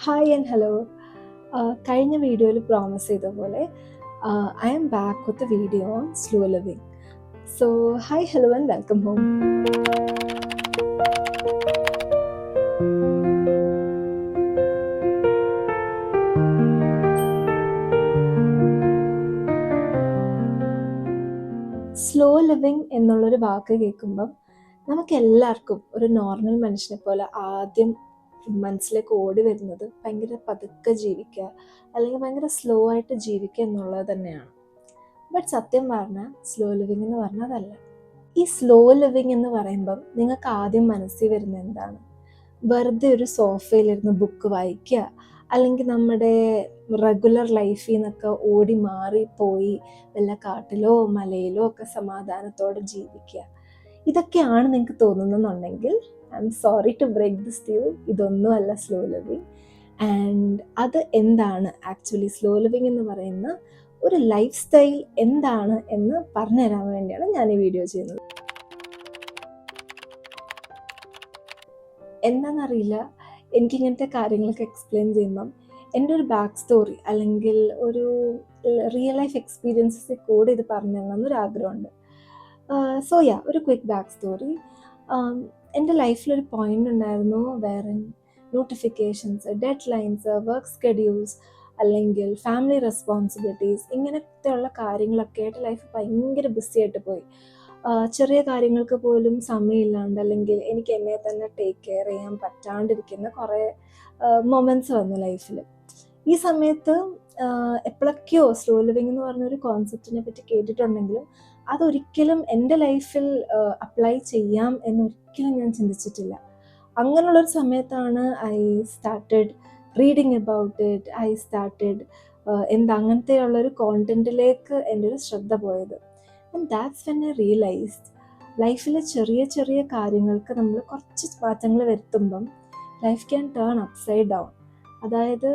Hi and hello. കഴിഞ്ഞ വീഡിയോയിൽ promise ചെയ്ത പോലെ I am back with a video on slow living. So hi hello and welcome home. Slow living എന്നുള്ളൊരു വാക്ക് കേൾക്കുമ്പം നമുക്ക് എല്ലാവർക്കും ഒരു നോർമൽ മനുഷ്യനെ പോലെ ആദ്യം മനസ്സിലേക്ക് ഓടി വരുന്നത് ഭയങ്കര പതുക്കെ ജീവിക്കുക, അല്ലെങ്കിൽ ഭയങ്കര സ്ലോ ആയിട്ട് ജീവിക്കുക എന്നുള്ളത് തന്നെയാണ്. ബട്ട് സത്യം പറഞ്ഞാൽ സ്ലോ ലിവിങ് എന്ന് പറഞ്ഞാൽ അതല്ല. ഈ സ്ലോ ലിവിങ് എന്ന് പറയുമ്പം നിങ്ങൾക്ക് ആദ്യം മനസ്സിൽ വരുന്നത് എന്താണ്? വെറുതെ ഒരു സോഫയിലിരുന്ന് ബുക്ക് വായിക്കുക, അല്ലെങ്കിൽ നമ്മുടെ റെഗുലർ ലൈഫിൽ നിന്നൊക്കെ ഓടി മാറിപ്പോയി വല്ല കാട്ടിലോ മലയിലോ ഒക്കെ സമാധാനത്തോടെ ജീവിക്കുക, ഇതൊക്കെയാണ് നിങ്ങൾക്ക് തോന്നുന്നുണ്ടെങ്കിൽ I'm sorry to break this to you, ഇതൊന്നുമല്ല സ്ലോ ലിവിങ്. ആൻഡ് അത് എന്താണ് ആക്ച്വലി സ്ലോ ലിവിങ് എന്ന് പറയുന്ന ഒരു ലൈഫ് സ്റ്റൈൽ എന്താണ് എന്ന് പറഞ്ഞുതരാൻ വേണ്ടിയാണ് ഞാൻ ഈ വീഡിയോ ചെയ്യുന്നത്. എന്താണെന്നറിയില്ല, എനിക്കിങ്ങനത്തെ കാര്യങ്ങളൊക്കെ എക്സ്പ്ലെയിൻ ചെയ്യുമ്പം എൻ്റെ ഒരു ബാക്ക് സ്റ്റോറി അല്ലെങ്കിൽ ഒരു റിയൽ ലൈഫ് എക്സ്പീരിയൻസസ് കൂടെ ഇത് പറഞ്ഞു തരണം എന്നൊരാഗ്രഹമുണ്ട്. സോ യാ, ഒരു ക്വിക്ക് ബാക്ക് സ്റ്റോറി. എൻ്റെ ലൈഫിലൊരു പോയിന്റ് ഉണ്ടായിരുന്നു വേറെ notifications, dead lines, work schedules അല്ലെങ്കിൽ ഫാമിലി റെസ്പോൺസിബിലിറ്റീസ്, ഇങ്ങനത്തെയുള്ള കാര്യങ്ങളൊക്കെ ആയിട്ട് ലൈഫ് ഭയങ്കര ബിസി ആയിട്ട് പോയി. ചെറിയ കാര്യങ്ങൾക്ക് പോലും സമയമില്ലാണ്ട് അല്ലെങ്കിൽ എനിക്ക് എന്നെ തന്നെ ടേക്ക് കെയർ ചെയ്യാൻ പറ്റാണ്ടിരിക്കുന്ന കുറേ മൊമെൻറ്റ്സ് വന്നു ലൈഫിൽ. ഈ സമയത്ത് എപ്പോഴൊക്കെയോ സ്ലോ ലിവിങ് എന്ന് പറഞ്ഞൊരു കോൺസെപ്റ്റിനെ പറ്റി കേട്ടിട്ടുണ്ടെങ്കിലും അതൊരിക്കലും എൻ്റെ ലൈഫിൽ അപ്ലൈ ചെയ്യാം എന്നൊരിക്കലും ഞാൻ ചിന്തിച്ചിട്ടില്ല. അങ്ങനെയുള്ളൊരു സമയത്താണ് I started reading about it. I started അങ്ങനത്തെയുള്ളൊരു കോണ്ടന്റിലേക്ക് എൻ്റെ ഒരു ശ്രദ്ധ പോയത്. And that's when I realised ലൈഫിലെ ചെറിയ ചെറിയ കാര്യങ്ങൾക്ക് നമ്മൾ കുറച്ച് മാറ്റങ്ങൾ വരുത്തുമ്പം life can turn upside down. അതായത്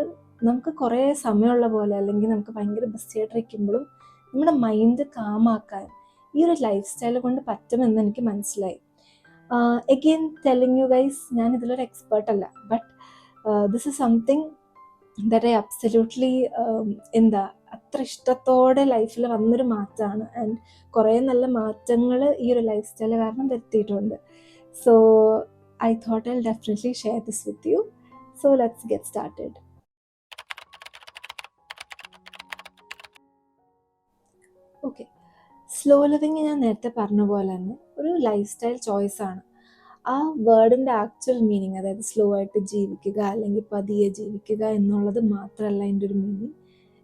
നമുക്ക് കുറേ സമയമുള്ള പോലെ അല്ലെങ്കിൽ നമുക്ക് ഭയങ്കര ബിസി ആയിട്ടിരിക്കുമ്പോഴും നമ്മുടെ മൈൻഡ് കാമാക്കാൻ ഈ ഒരു ലൈഫ് സ്റ്റൈൽ കൊണ്ട് പറ്റുമെന്ന് എനിക്ക് മനസ്സിലായി. എഗെയിൻ ടെല്ലിങ് യു ഗൈസ്, ഞാൻ ഇതിലൊരു എക്സ്പേർട്ട് അല്ല, but this is something that I absolutely അത്ര ഇഷ്ടത്തോടെ ലൈഫിൽ വന്നൊരു മാറ്റമാണ്. ആൻഡ് കുറേ നല്ല മാറ്റങ്ങൾ ഈ ഒരു ലൈഫ് സ്റ്റൈൽ കാരണം വരുത്തിയിട്ടുണ്ട്. So I thought I definitely share this with you. So let's get started. Okay, slow living ഞാൻ നേരത്തെ പറഞ്ഞ പോലെ തന്നെ ഒരു ലൈഫ് സ്റ്റൈൽ ചോയ്സാണ്. ആ വേർഡിൻ്റെ ആക്ച്വൽ മീനിങ്, അതായത് സ്ലോ ആയിട്ട് ജീവിക്കുക അല്ലെങ്കിൽ പതിയെ ജീവിക്കുക എന്നുള്ളത് മാത്രമല്ല എൻ്റെ ഒരു meaning.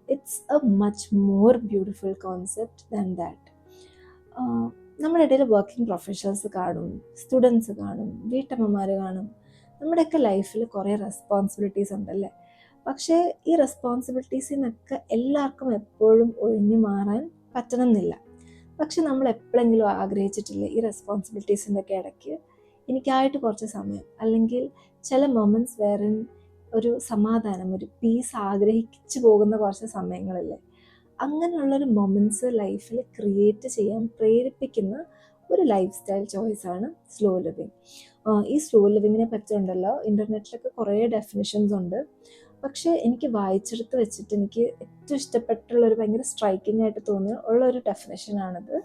It's a much more beautiful concept than that. നമ്മുടെ ഇടയിൽ വർക്കിംഗ് പ്രൊഫഷണൽസ് കാണും, സ്റ്റുഡൻസ് കാണും, വീട്ടമ്മമാർ കാണും. നമ്മുടെയൊക്കെ ലൈഫിൽ കുറേ റെസ്പോൺസിബിലിറ്റീസ് ഉണ്ടല്ലേ. പക്ഷേ ഈ റെസ്പോൺസിബിലിറ്റീസിൽ നിന്നൊക്കെ എല്ലാവർക്കും എപ്പോഴും ഒഴിഞ്ഞു മാറാൻ പറ്റണം എന്നില്ല. പക്ഷെ നമ്മൾ എപ്പോഴെങ്കിലും ആഗ്രഹിച്ചിട്ടില്ലേ ഈ റെസ്പോൺസിബിലിറ്റീസിൻ്റെ ഒക്കെ ഇടയ്ക്ക് എനിക്കായിട്ട് കുറച്ച് സമയം, അല്ലെങ്കിൽ ചില മൊമെൻറ്റ്സ് വേറെ ഒരു സമാധാനം, ഒരു പീസ് ആഗ്രഹിച്ചു പോകുന്ന കുറച്ച് സമയങ്ങളില്ലേ. അങ്ങനെയുള്ളൊരു മൊമെൻറ്റ്സ് ലൈഫിൽ ക്രിയേറ്റ് ചെയ്യാൻ പ്രേരിപ്പിക്കുന്ന ഒരു ലൈഫ് സ്റ്റൈൽ ചോയ്സാണ് സ്ലോ ലിവിങ്. ഈ സ്ലോ ലിവിങ്ങിനെ പറ്റിയുണ്ടല്ലോ ഇൻ്റർനെറ്റിലൊക്കെ കുറേ ഡെഫിനിഷൻസ് ഉണ്ട്. പക്ഷേ എനിക്ക് വായിച്ചെടുത്ത് വെച്ചിട്ട് എനിക്ക് ഏറ്റവും ഇഷ്ടപ്പെട്ടുള്ളൊരു ഭയങ്കര സ്ട്രൈക്കിംഗ് ആയിട്ട് തോന്നിയ ഉള്ളൊരു ഡെഫിനേഷനാണിത്.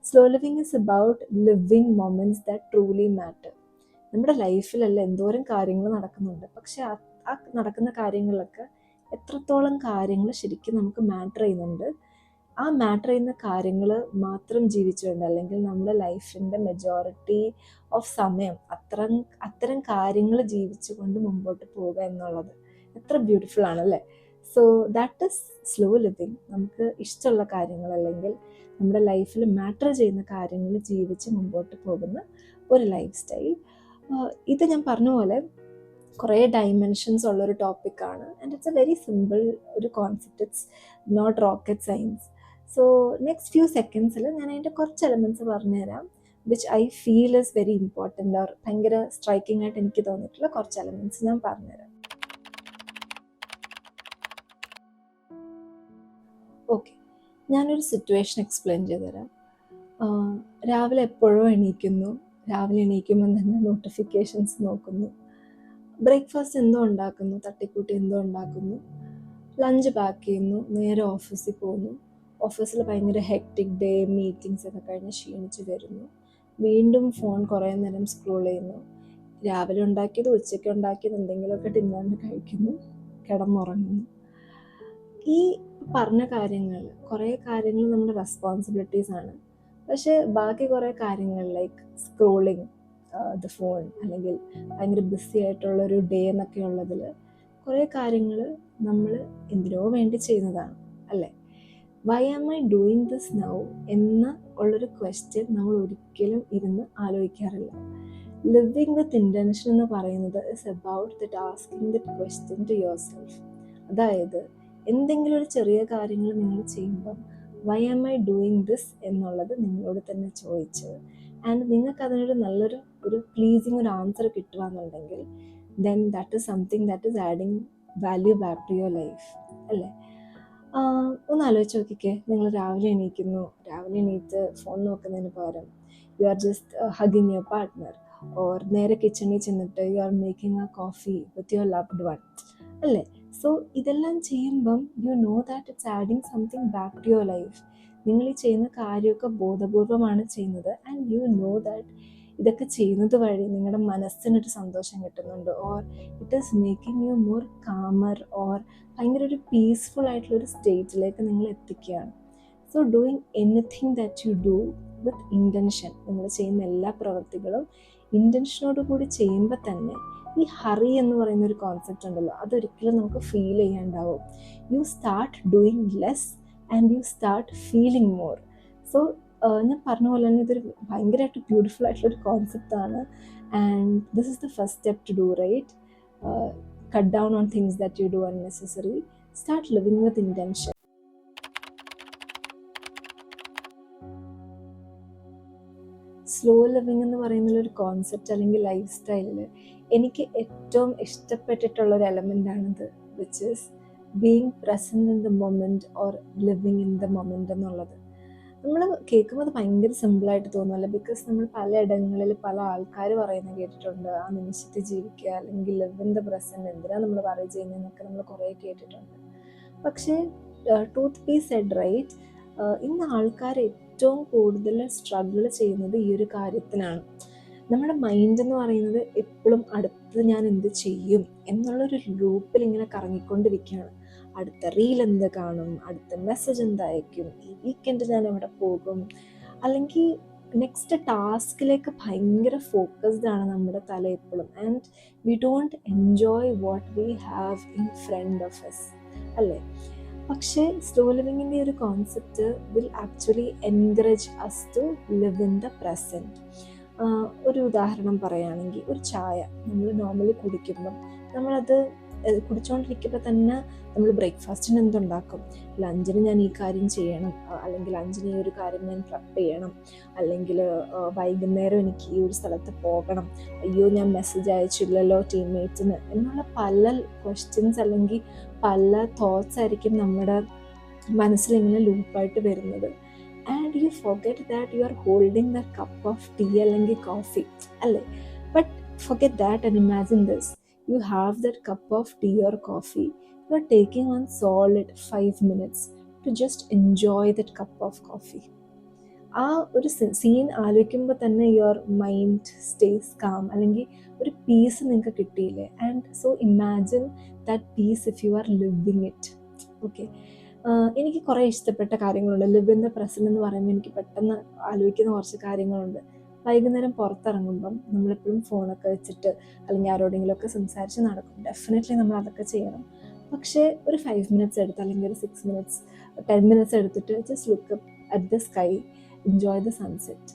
Slow living is about living moments that truly matter. നമ്മുടെ ലൈഫിലല്ല എന്തോരം കാര്യങ്ങൾ നടക്കുന്നുണ്ട്, പക്ഷെ ആ നടക്കുന്ന കാര്യങ്ങളിലൊക്കെ എത്രത്തോളം കാര്യങ്ങൾ ശരിക്കും നമുക്ക് മാറ്റർ ചെയ്യുന്നുണ്ട്. ആ മാറ്റർ ചെയ്യുന്ന കാര്യങ്ങൾ മാത്രം ജീവിച്ചുകൊണ്ട്, അല്ലെങ്കിൽ നമ്മുടെ ലൈഫിൻ്റെ മെജോറിറ്റി ഓഫ് സമയം അത്തരം കാര്യങ്ങൾ ജീവിച്ചുകൊണ്ട് മുമ്പോട്ട് പോവുക എന്നുള്ളത് എത്ര ബ്യൂട്ടിഫുൾ ആണല്ലേ. So that is slow living. നമുക്ക് ഇഷ്ടമുള്ള കാര്യങ്ങൾ അല്ലെങ്കിൽ നമ്മുടെ ലൈഫിൽ മാറ്റർ ചെയ്യുന്ന കാര്യങ്ങൾ ജീവിച്ച് മുമ്പോട്ട് പോകുന്ന ഒരു ലൈഫ് സ്റ്റൈൽ. ഇത് ഞാൻ പറഞ്ഞ പോലെ കുറേ ഡൈമെൻഷൻസ് ഉള്ളൊരു ടോപ്പിക്കാണ്. And it's a very simple ഒരു concept. It's not rocket science. So next few സെക്കൻഡ്സിൽ ഞാൻ അതിൻ്റെ കുറച്ച് എലമെൻറ്റ്സ് പറഞ്ഞുതരാം, which I feel is very important, or ഭയങ്കര സ്ട്രൈക്കിംഗ് ആയിട്ട് എനിക്ക് തോന്നിയിട്ടുള്ള കുറച്ച് എലമെൻറ്റ്സ് ഞാൻ പറഞ്ഞുതരാം. ഓക്കെ, ഞാനൊരു സിറ്റുവേഷൻ എക്സ്പ്ലെയിൻ ചെയ്തുതരാം. രാവിലെ എപ്പോഴും എണീക്കുന്നു. രാവിലെ എണീക്കുമ്പം തന്നെ നോട്ടിഫിക്കേഷൻസ് നോക്കുന്നു. ബ്രേക്ക്ഫാസ്റ്റ് എന്തോ ഉണ്ടാക്കുന്നു, തട്ടിക്കൂട്ടി എന്തോ ഉണ്ടാക്കുന്നു, ലഞ്ച് പാക്ക് ചെയ്യുന്നു, നേരെ ഓഫീസിൽ പോകുന്നു. ഓഫീസിൽ ഭയങ്കര ഹെക്ടിക് ഡേ, മീറ്റിങ്സ് ഒക്കെ കഴിഞ്ഞ് ക്ഷീണിച്ച് വരുന്നു. വീണ്ടും ഫോൺ കുറേ നേരം സ്ക്രോൾ ചെയ്യുന്നു. രാവിലെ ഉണ്ടാക്കിയത്, ഉച്ചയ്ക്ക് ഉണ്ടാക്കിയത് എന്തെങ്കിലുമൊക്കെ ഡിന്നറിന് കഴിക്കുന്നു, കിടന്നുറങ്ങുന്നു. ഈ പറഞ്ഞ കാര്യങ്ങൾ, കുറേ കാര്യങ്ങൾ നമ്മുടെ റെസ്പോൺസിബിലിറ്റീസ് ആണ്. പക്ഷേ ബാക്കി കുറേ കാര്യങ്ങൾ ലൈക്ക് സ്ക്രോളിങ് ദ ഫോൺ, അല്ലെങ്കിൽ ഭയങ്കര ബിസി ആയിട്ടുള്ളൊരു ഡേ എന്നൊക്കെ ഉള്ളതിൽ കുറേ കാര്യങ്ങൾ നമ്മൾ എന്തിനോ വേണ്ടി ചെയ്യുന്നതാണ്, അല്ലേ? Why am I doing this now എന്ന ഉള്ളൊരു ക്വസ്റ്റ്യൻ നമ്മൾ ഒരിക്കലും ഇരുന്ന് ആലോചിക്കാറില്ല. ലിവിങ് വിത്ത് ഇൻറ്റൻഷൻ എന്ന് പറയുന്നത് is about that asking that question to yourself. അതായത് എന്തെങ്കിലും ഒരു ചെറിയ കാര്യങ്ങൾ നിങ്ങൾ ചെയ്യുമ്പം why am I doing this എന്നുള്ളത് നിങ്ങളോട് തന്നെ ചോദിച്ച്, ആൻഡ് നിങ്ങൾക്ക് അതിനൊരു നല്ലൊരു പ്ലീസിങ് ഒരു ആൻസർ കിട്ടുകയെന്നുണ്ടെങ്കിൽ then that is something that is adding value back to your life, അല്ലേ? ഒന്ന് ആലോചിച്ച് നോക്കിക്കേ, നിങ്ങൾ രാവിലെ എണീറ്റ് ഫോൺ നോക്കുന്നതിന് പകരം you are just hugging your partner, or നേരെ കിച്ചണിൽ ചെന്നിട്ട് you are making a coffee with your loved one, അല്ലേ? സോ ഇതെല്ലാം ചെയ്യുമ്പം you know that it's adding something back to your life. നിങ്ങൾ ഈ ചെയ്യുന്ന കാര്യമൊക്കെ ബോധപൂർവമാണ് ചെയ്യുന്നത്, ആൻഡ് യു നോ ദാറ്റ് ഇതൊക്കെ ചെയ്യുന്നത് വഴി നിങ്ങളുടെ മനസ്സിനൊരു സന്തോഷം കിട്ടുന്നുണ്ട്, or it is making you more calmer, or ഭയങ്കര ഒരു പീസ്ഫുൾ ആയിട്ടുള്ളൊരു സ്റ്റേറ്റിലേക്ക് നിങ്ങൾ എത്തിക്കുകയാണ്. So doing anything that you do with intention, നിങ്ങൾ ചെയ്യുന്ന എല്ലാ പ്രവൃത്തികളും ഇൻറ്റൻഷനോട് കൂടി ചെയ്യുമ്പോൾ തന്നെ ഈ ഹറി എന്ന് പറയുന്ന ഒരു കോൺസെപ്റ്റ് ഉണ്ടല്ലോ, അതൊരിക്കലും നമുക്ക് ഫീൽ ചെയ്യാണ്ടാവും. You start doing less and you start feeling more. So ഞാൻ പറഞ്ഞ പോലെ തന്നെ ഇതൊരു ഭയങ്കരമായിട്ട് ബ്യൂട്ടിഫുൾ ആയിട്ടുള്ളൊരു കോൺസെപ്റ്റാണ്, and this is the first step to do, right? Cut down on things that you do unnecessary. Start living with intention. Slow living എന്ന് പറയുന്നൊരു കോൺസെപ്റ്റ് അല്ലെങ്കിൽ ലൈഫ് സ്റ്റൈലിൽ എനിക്ക് ഏറ്റവും ഇഷ്ടപ്പെട്ടിട്ടുള്ളൊരു എലമെൻ്റാണിത്, which is being present in the moment or living in the moment എന്നുള്ളത്. നമ്മൾ കേൾക്കുമ്പോൾ അത് ഭയങ്കര സിമ്പിളായിട്ട് തോന്നുമല്ലോ, ബിക്കോസ് നമ്മൾ പലയിടങ്ങളിൽ പല ആൾക്കാർ പറയുന്നത് കേട്ടിട്ടുണ്ട്, ആ നിമിഷത്തിൽ ജീവിക്കുക അല്ലെങ്കിൽ ലിവ് ഇൻ ദ പ്രസൻറ്റ്, എന്തിനാണ് നമ്മൾ പറയുക ചെയ്യുന്നതെന്നൊക്കെ നമ്മൾ കുറേ കേട്ടിട്ടുണ്ട്. പക്ഷേ ട്രൂത്ത് ബി സെഡ്, റൈറ്റ്, ഇന്ന് ആൾക്കാർ ഏറ്റവും കൂടുതൽ സ്ട്രഗിൾ ചെയ്യുന്നത് ഈ ഒരു കാര്യത്തിനാണ്. നമ്മുടെ മൈൻഡ് എന്ന് പറയുന്നത് എപ്പോഴും അടുത്ത് ഞാൻ എന്ത് ചെയ്യും എന്നുള്ളൊരു ലൂപ്പിൽ ഇങ്ങനെ കറങ്ങിക്കൊണ്ടിരിക്കുകയാണ്. അടുത്ത റീൽ എന്ത് കാണും, അടുത്ത മെസ്സേജ് എന്തായിരിക്കും, ഈ വീക്കെൻഡ് ഞാൻ എവിടെ പോകും, അല്ലെങ്കിൽ നെക്സ്റ്റ് ടാസ്കിലേക്ക് ഭയങ്കര ഫോക്കസ്ഡ് ആണ് നമ്മുടെ തല എപ്പോഴും, and we don't enjoy what we have in front of us, അല്ലേ? പക്ഷേ സ്ലോ ലിവിങ്ങിൻ്റെ ഒരു concept will actually encourage us to live in the present. ഒരു ഉദാഹരണം പറയുകയാണെങ്കിൽ, ഒരു ചായ നമ്മൾ നോർമലി കുടിക്കുമ്പം നമ്മളത് കുടിച്ചുകൊണ്ടിരിക്കുമ്പോൾ തന്നെ നമ്മൾ ബ്രേക്ക്ഫാസ്റ്റിന് എന്തുണ്ടാക്കും, ലഞ്ചിന് ഞാൻ ഈ കാര്യം ചെയ്യണം, അല്ലെങ്കിൽ ലഞ്ചിന് ഈ ഒരു കാര്യം ഞാൻ പ്രെപ്പ് ചെയ്യണം, അല്ലെങ്കിൽ വൈകുന്നേരം എനിക്ക് ഈ ഒരു സ്ഥലത്ത് പോകണം, അയ്യോ ഞാൻ മെസ്സേജ് അയച്ചില്ലല്ലോ ടീംമേറ്റ്സിന് എന്നുള്ള പല ക്വസ്റ്റ്യൻസ് അല്ലെങ്കിൽ പല തോട്ട്സ് ആയിരിക്കും നമ്മുടെ മനസ്സിലിങ്ങനെ ലൂപ്പായിട്ട് വരുന്നത്. And you forget that you are holding the cup of tea അല്ലെങ്കിൽ കോഫി, അല്ലേ? But forget that and imagine this, you have that cup of tea or coffee, you are taking one solid 5 minutes to just enjoy that cup of coffee. ആ ഒരു scene ആലോചിക്കുമ്പോൾ തന്നെ your mind stays calm, അല്ലെങ്കിൽ ഒരു piece നിങ്ങൾക്ക് കിട്ടിയില്ലേ? And so imagine that piece if you are living it. Okay, എനിക്ക് കുറേ ഇഷ്ടപ്പെട്ട കാര്യങ്ങളുണ്ട്. ലിവ് ഇൻ ദ പ്രസൻറ്റ് എന്ന് പറയുമ്പോൾ എനിക്ക് പെട്ടെന്ന് ആലോചിക്കുന്ന കുറച്ച് കാര്യങ്ങളുണ്ട്. വൈകുന്നേരം പുറത്തിറങ്ങുമ്പം നമ്മളെപ്പോഴും ഫോണൊക്കെ വെച്ചിട്ട് അല്ലെങ്കിൽ ആരോടെങ്കിലുമൊക്കെ സംസാരിച്ച് നടക്കും. ഡെഫിനറ്റ്ലി നമ്മൾ അതൊക്കെ ചെയ്യണം. പക്ഷേ ഒരു 5 മിനിറ്റ്സ് എടുത്ത്, അല്ലെങ്കിൽ ഒരു 6 മിനിറ്റ്സ് 10 മിനിറ്റ്സ് എടുത്തിട്ട് just look at the sky, enjoy the sunset.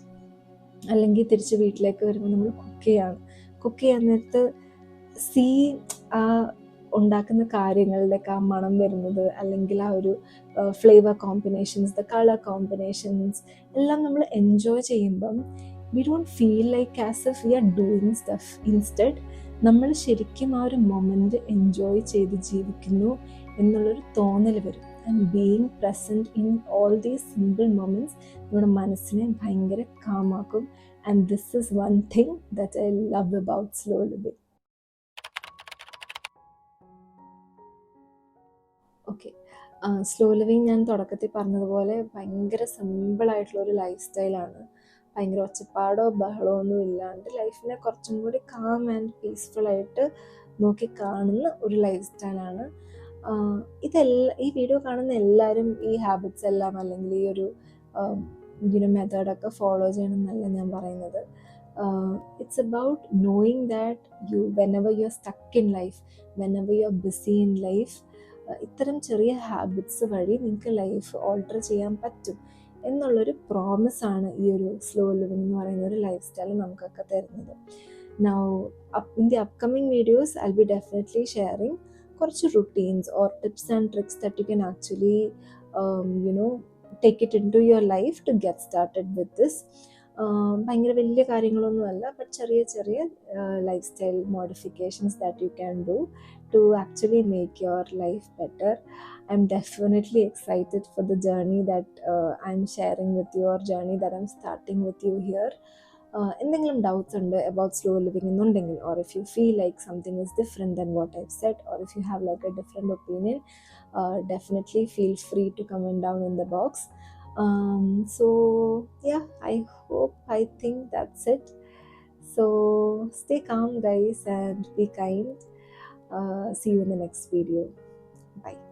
അല്ലെങ്കിൽ തിരിച്ച് വീട്ടിലേക്ക് വരുമ്പോൾ നമ്മൾ കുക്ക് ചെയ്യാൻ നേരത്ത് സീ ആ ഉണ്ടാക്കുന്ന കാര്യങ്ങളിലൊക്കെ ആ മണം വരുന്നത്, അല്ലെങ്കിൽ ആ ഒരു flavour combinations, the colour combinations എല്ലാം നമ്മൾ എൻജോയ് ചെയ്യുമ്പം we don't feel like as if we are doing stuff. Instead നമ്മൾ ശരിക്കും ആ ഒരു മൊമെൻറ്റ് എൻജോയ് ചെയ്ത് ജീവിക്കുന്നു എന്നുള്ളൊരു തോന്നൽ വരും. And being present in all these simple moments നമ്മുടെ മനസ്സിനെ ഭയങ്കര കാമാക്കും. And this is one thing that I love about slow living. Slow living ഞാൻ തുടക്കത്തിൽ പറഞ്ഞതുപോലെ ഭയങ്കര സിമ്പിളായിട്ടുള്ളൊരു ലൈഫ് സ്റ്റൈലാണ്. ഭയങ്കര ഒച്ചപ്പാടോ ബഹളമോ ഒന്നും ഇല്ലാണ്ട് ലൈഫിനെ കുറച്ചും കൂടി കാം ആൻഡ് പീസ്ഫുള്ളായിട്ട് നോക്കി കാണുന്ന ഒരു ലൈഫ് സ്റ്റൈലാണ്. ഈ വീഡിയോ കാണുന്ന എല്ലാവരും ഈ ഹാബിറ്റ്സ് എല്ലാം അല്ലെങ്കിൽ ഈ ഒരു മെത്തേഡൊക്കെ ഫോളോ ചെയ്യണമെന്നല്ല ഞാൻ പറയുന്നത്. It's about knowing that whenever you are stuck in life, whenever you are BC in life, ഇത്തരം ചെറിയ ഹാബിറ്റ്സ് വഴി നിങ്ങൾക്ക് ലൈഫ് ഓൾട്ടർ ചെയ്യാൻ പറ്റും എന്നുള്ളൊരു പ്രോമിസാണ് ഈ ഒരു സ്ലോ ലിവിങ് എന്ന് പറയുന്ന ഒരു ലൈഫ് സ്റ്റൈൽ നമുക്കൊക്കെ തരുന്നത്. Now in the upcoming videos I be definitely sharing കുറച്ച് routines or tips and tricks that you can actually take it in to your life to get started with this. ഭയങ്കര വലിയ കാര്യങ്ങളൊന്നുമല്ല, but ചെറിയ ചെറിയ life style modifications that you can do to actually make your life better. I'm definitely excited for the journey that I'm sharing with you, or journey that I'm starting with you here. എന്തെങ്കിലും doubts ഉണ്ട് about slow living എന്നുണ്ടെങ്കിൽ, or if you feel like something is different than what I've said, or if you have like a different opinion, definitely feel free to comment down in the box. So yeah, I think that's it. So stay calm guys and be kind. See you in the next video. Bye.